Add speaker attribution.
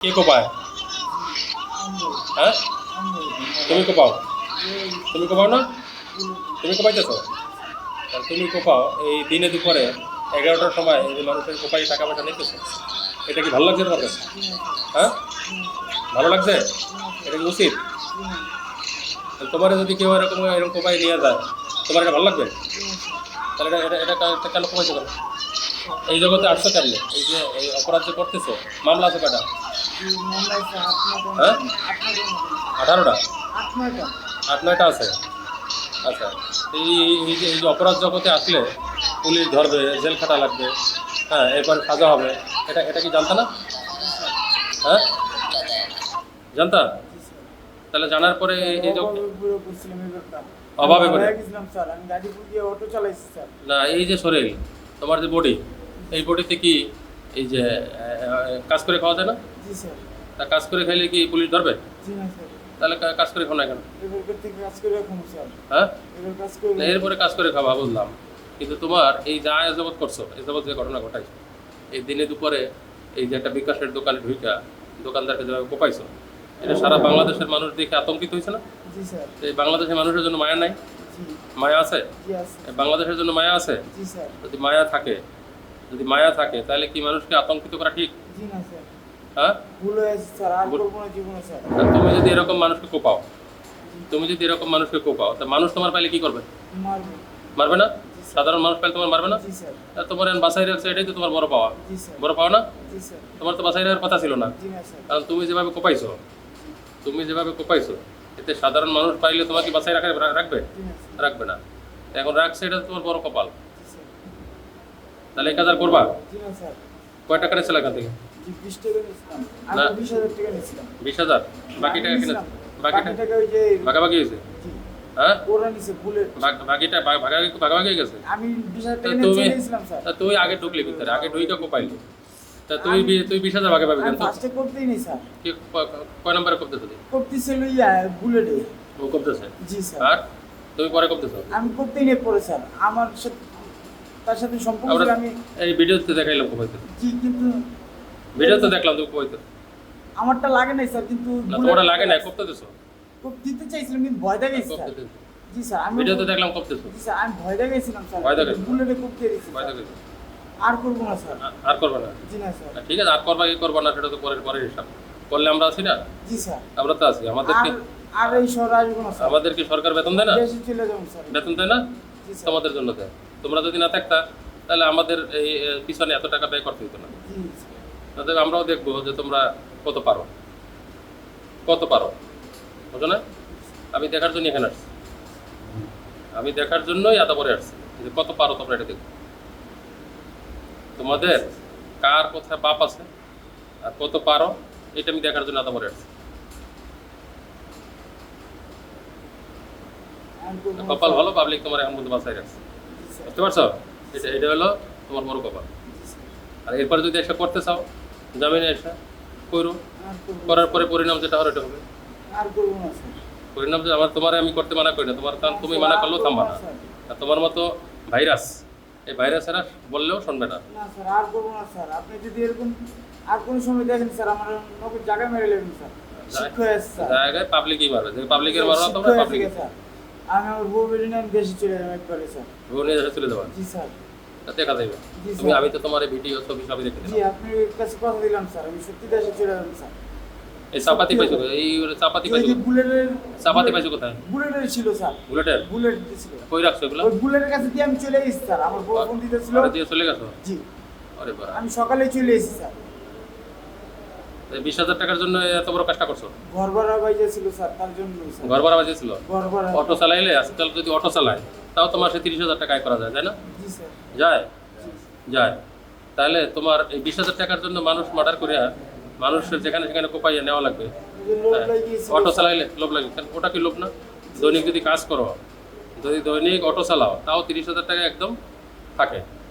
Speaker 1: কে কোপায়? হ্যাঁ, তুমি কোপাও? তুমি কোপাও না? তুমি কোপাইতেছো? তাহলে তুমি কোপাও এই দিনে দুপুরে 11টার সময় এই যে মানুষের কোপাই টাকা পয়সা নিতেছো, এটা কি ভালো লাগছে তোমার কাছে? হ্যাঁ, ভালো লাগছে? এটা কি উচিত? তোমার যদি কেউ এরকম কোপাই নিয়ে যায়, তোমার এটা ভালো লাগবে? তাহলে এটা কেন কোপাইছো কেন? এই জগতে আসছো কেন? এই যে এই অপরাধ যে করতেছো, মামলা আছে কটা? হ্যাঁ, 18টা, 8-9টা আছে। আচ্ছা, এই যে অপরাধ জগতে আসলে পুলিশ ধরবে, জেল খাটা লাগবে, হ্যাঁ, এরপরে সাজা হবে, এটা কি জানতা না? হ্যাঁ, জানতা? তাহলে জানার পরে এই যে অভাবে করে না, এই যে শরীর, তোমার যে বডি, এই বডিতে কি এই যে কাজ করে খাওয়া যায় না? তা কাজ করে খাইলে কি পুলিশ ধরবে? তাহলে কাজ করে খাও না কেন? হ্যাঁ, এরপরে কাজ করে খাওয়া বুঝলাম, কিন্তু তোমার এই যা এযাবৎ করছো, এযাবৎ যে ঘটনা ঘটাইছো, এই দিনে দুপুরে এই যে একটা বিকাশের দোকানে ঢুইকা দোকানদারকে যেভাবে কোপাইছো, এটা সারা বাংলাদেশের মানুষ দেখে আতঙ্কিত হয়েছে না? এই বাংলাদেশের মানুষের জন্য মায়া নাই? মায়া আছে? বাংলাদেশের জন্য মায়া আছে? যদি মায়া থাকে, যদি মায়া থাকে তাহলে কি মানুষকে আতঙ্কিত করা ঠিক? হ্যাঁ, তুমি যদি এরকম মানুষকে কোপাও, তুমি যদি এরকম মানুষকে কোপাও, তা মানুষ তোমার পাইলে কি করবে? মারবে না? সাধারণ মানুষ পাইলে তোমার মারবে না? তোমার বাসায় রাখছে, এটাই তো তোমার বড় পাওয়া। বড় পাওয়া না? তোমার তো বাসায় রাখার কথা ছিল না, কারণ তুমি যেভাবে কোপাইছো, তুমি যেভাবে কোপাইছো, এতে সাধারণ মানুষ পাইলে তোমাকে বাসায় রাখবে? রাখবে না। এখন রাখছে, এটা তোমার বড় কপাল। তাহলে 1000 করবা? কয় টাকা নিয়েছিল এখান থেকে? 20,000। বাকি টাকা কিনে ভাগাভাগি হয়েছে? হ্যাঁ, ভাগাভাগি গেছে। তুই আগে ঢুকলি ভিতরে, আগে ঢুইকা কোপাইলি, তা তুই 20,000 ভাগে পাবি কেন? কয় নম্বরে করতেছ? ও করতেছে। আর তুমি পরে করতেছ?
Speaker 2: আমি করতেই নেই পরে স্যার, আমার তার সাথে সম্পর্ক আমি
Speaker 1: এই ভিডিওতে দেখাইলাম কোপাইতে।
Speaker 2: জি, কিন্তু
Speaker 1: ভিডিওতে দেখলাম তুমি কোপাইতে।
Speaker 2: আমারটা লাগে নাই স্যার, কিন্তু
Speaker 1: তোমারটা লাগে না, করতেছো?
Speaker 2: দিতে চাইছিলাম কিন্তু ভয় দেখাইছি স্যার। জি স্যার, আমি
Speaker 1: ভিডিওতে দেখলাম করতেছো।
Speaker 2: জি স্যার, আমি ভয় দেখাইছিলাম স্যার,
Speaker 1: ভয় দেখাইছো?
Speaker 2: বুলেটে করতে দিয়েছি।
Speaker 1: ভয় দেখাইছো?
Speaker 2: আর করব না স্যার।
Speaker 1: আর করবে না?
Speaker 2: জি না স্যার।
Speaker 1: ঠিক আছে, আর করবা কি করবা না সেটা তো পরের হিসাব। করলে আমরা আছি না?
Speaker 2: জি স্যার,
Speaker 1: আমরা তো আছি। আমাদেরকে
Speaker 2: আর এই শহর আসবো না স্যার।
Speaker 1: আমাদের কি সরকার বেতন দেয় না?
Speaker 2: দেশে চলে যাবো স্যার।
Speaker 1: বেতন দেয় না?
Speaker 2: জি স্যার।
Speaker 1: তোমাদের জন্য দেয়। তোমরা যদি না থাকতা তাহলে আমাদের এই পিছনে এত টাকা ব্যয় করতে হতো না।
Speaker 2: জি স্যার।
Speaker 1: তাদের আমরাও দেখবো যে তোমরা কত পারো, কত পারো, বুঝো না? আমি দেখার জন্য এখানে আসছি, আমি দেখার জন্যই এত পরে আসছি যে কত পারো তোমরা, এটা দেখবো তোমাদের কার কোথায় বাপ আছে আর কত পারো, এটা আমি দেখার জন্য এত পরে আসছি। কপাল ভালো, পাবলিক তোমার এখন পর্যন্ত বাঁচাই রাখছে, বুঝতে পারছো? এটা হলো তোমার বড় কপাল। আর এরপরে যদি এসে করতে চাও, জামিনে এসে করো, করার পরে পরিণাম যেটা হবে এটা হবে।
Speaker 2: আর করব না স্যার।
Speaker 1: পরিণাম যে তোমার আমি করতে মানা করি না, তোমার কারণ তুমি মানা করলেও থামবা না। আর তোমার মতো ভাইরাস, এই ভাইরাসেরা বললেও শুনবে না।
Speaker 2: না স্যার, আর করব না স্যার। আপনি যদি এরকম আর কোন সময় দেখেন স্যার, আমার নৌকের জায়গায় মেরে নেবেন স্যার। শিক্ষা আছে স্যার,
Speaker 1: জায়গায় পাবলিকই মারবে, যে পাবলিকের মারো না তোমরা, পাবলিক।
Speaker 2: স্যার, আমি আমার বউ বেরিয়ে নিয়ে আমি দেশে চলে যাবো একবারে স্যার।
Speaker 1: বউ নিয়ে দেশে চলে যাবা?
Speaker 2: জি স্যার।
Speaker 1: তা দেখা যাবে। তুমি, আমি তো তোমার ভিডিও ছবি সবই দেখে
Speaker 2: জি,
Speaker 1: দিলাম।
Speaker 2: আপনার কাছে কথা দিলাম স্যার, আমি সত্যি দেশে চলে যাবো স্যার।
Speaker 1: এই চাপাতি পাইছো? এই চাপাতি পাইছো?
Speaker 2: বুলেটের
Speaker 1: চাপাতি পাইছো কোথায়?
Speaker 2: বুলেটের ছিল স্যার।
Speaker 1: বুলেটের?
Speaker 2: বুলেট ছিল।
Speaker 1: কই রাখছো এগুলো?
Speaker 2: ওই বুলেটের কাছে দিয়ে আমি চলে এসেছি স্যার, আমার বউ ফোন দিতেছিল।
Speaker 1: আরে দিয়ে চলে গেছো?
Speaker 2: জি।
Speaker 1: আরে বাহ,
Speaker 2: আমি সকালে চলে এসেছি স্যার।
Speaker 1: এই 20,000 টাকার জন্য এত বড় কাজটা করছো?
Speaker 2: ঘর ভাড়া বাইজে ছিল স্যার, তার জন্য স্যার।
Speaker 1: ঘর ভাড়া বাজেছিল?
Speaker 2: ঘর ভাড়া।
Speaker 1: অটো চালাইলে আজকাল যদি অটো চালায় তাও তো মাসে 30,000 টাকা আয় করা যায়, তাই না?
Speaker 2: জি স্যার।
Speaker 1: যায়? যায়। তাহলে তোমার এই 20,000 টাকার জন্য মানুষ মার্ডার করিয়া মানুষের যেখানে সেখানে কোপাইয়া নেওয়া লাগবে? অটো চালাইলে লোভ লাগে, ওটা কি লোভ না? দৈনিক যদি কাজ করো, যদি দৈনিক অটো চালাও, তাও 30,000 টাকা একদম থাকে।